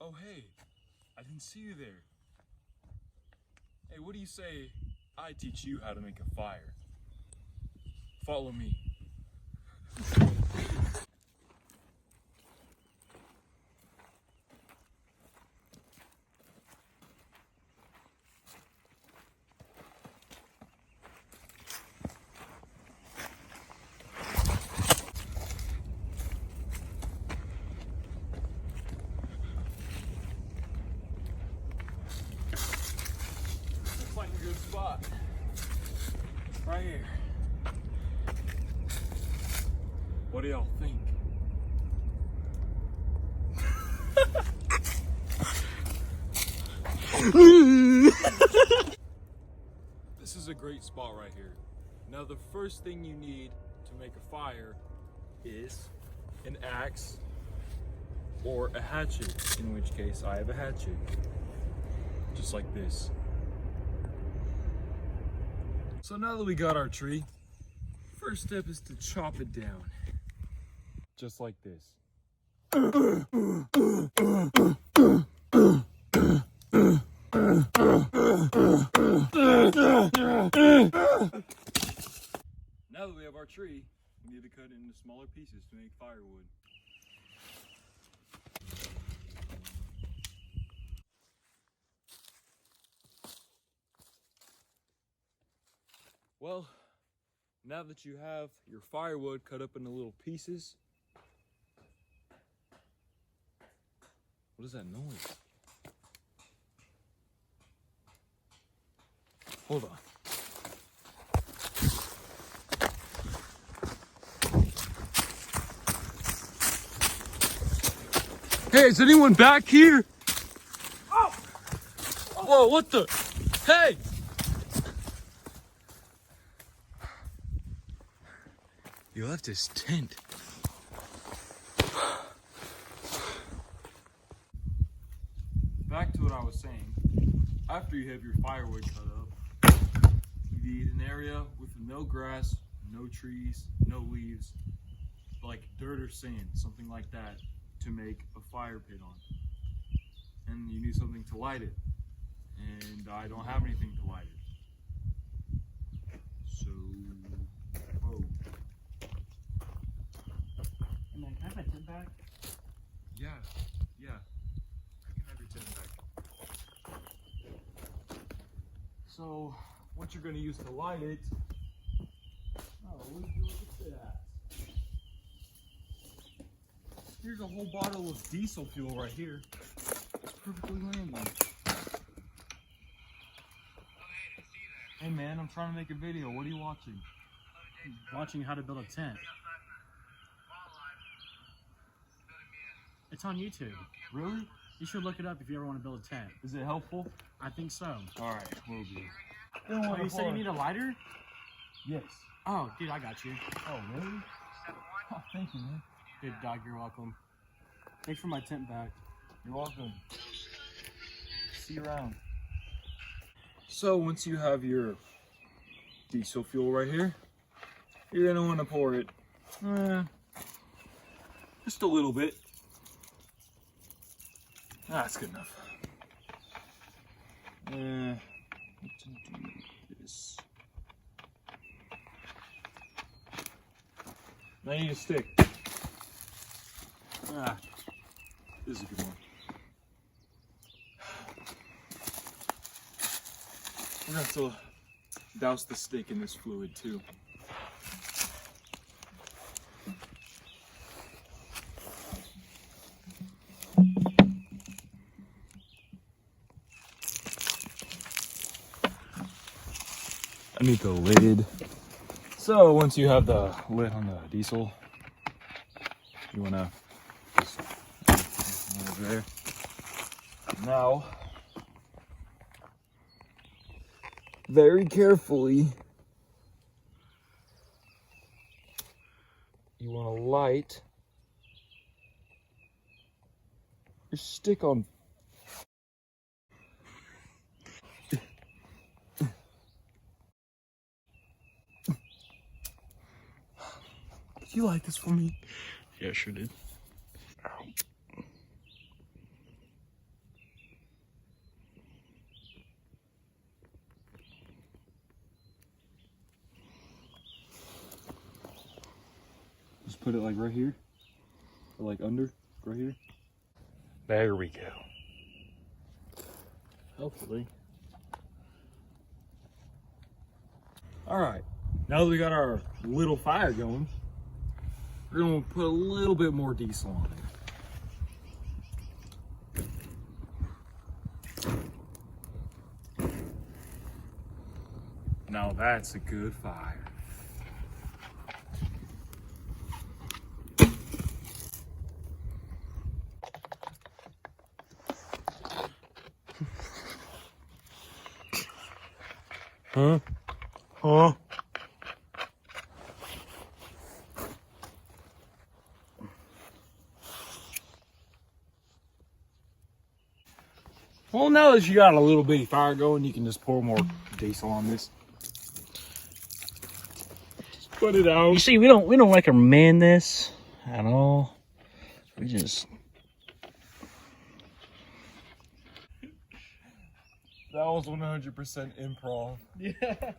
Oh, hey, I didn't see you there. Hey, what do you say I teach you how to make a fire? Follow me. Looks like a good spot. Right here. What do y'all think? This is a great spot right here. Now the first thing you need to make a fire is an axe or a hatchet, in which case I have a hatchet. Just like this. So now that we got our tree, first step is to chop it down. Just like this. Now that we have our tree, we need to cut it into smaller pieces to make firewood. Well, now that you have your firewood cut up into little pieces, what is that noise? Hold on. Hey, is anyone back here? Oh! Whoa, what the? Hey! You left his tent. Back to what I was saying. After you have your firewood cut up, you need an area with no grass, no trees, no leaves, like dirt or sand, something like that, to make a fire pit on. And you need something to light it. And I don't have anything to light it. So, oh. Hey man, can I have my tent back? Yeah. You can have your tent back. So, what you're gonna use to light it? Oh, would you look at that? Here's a whole bottle of diesel fuel right here. It's perfectly landing. Hey man, I'm trying to make a video. What are you watching? Watching how to build a tent. It's on YouTube. Really? You should look it up if you ever want to build a tent. Is it helpful? I think so. Alright, will do. Oh, you said you need a lighter? Yes. Oh, dude, I got you. Oh, really? Oh, thank you, man. Good dog, you're welcome. Thanks for my tent back. You're welcome. See you around. So once you have your diesel fuel right here, you're gonna want to pour it just a little bit. That's good enough. Let's do this. Now you need a stick. This is a good one. We're gonna have to douse the stick in this fluid too. I need the lid. So once you have the lid on the diesel, you wanna just over there. Now, very carefully, you want to light your stick on. Did you light this for me? Yeah, sure did. put it like right here, or like under, right here. There we go. Hopefully. All right, now that we got our little fire going, we're gonna put a little bit more diesel on it. Now that's a good fire. Huh? Huh? Well, now that you got a little bitty fire going, you can just pour more diesel on this. Put it out. You see, we don't recommend this at all. We just That was 100% improv. yeah.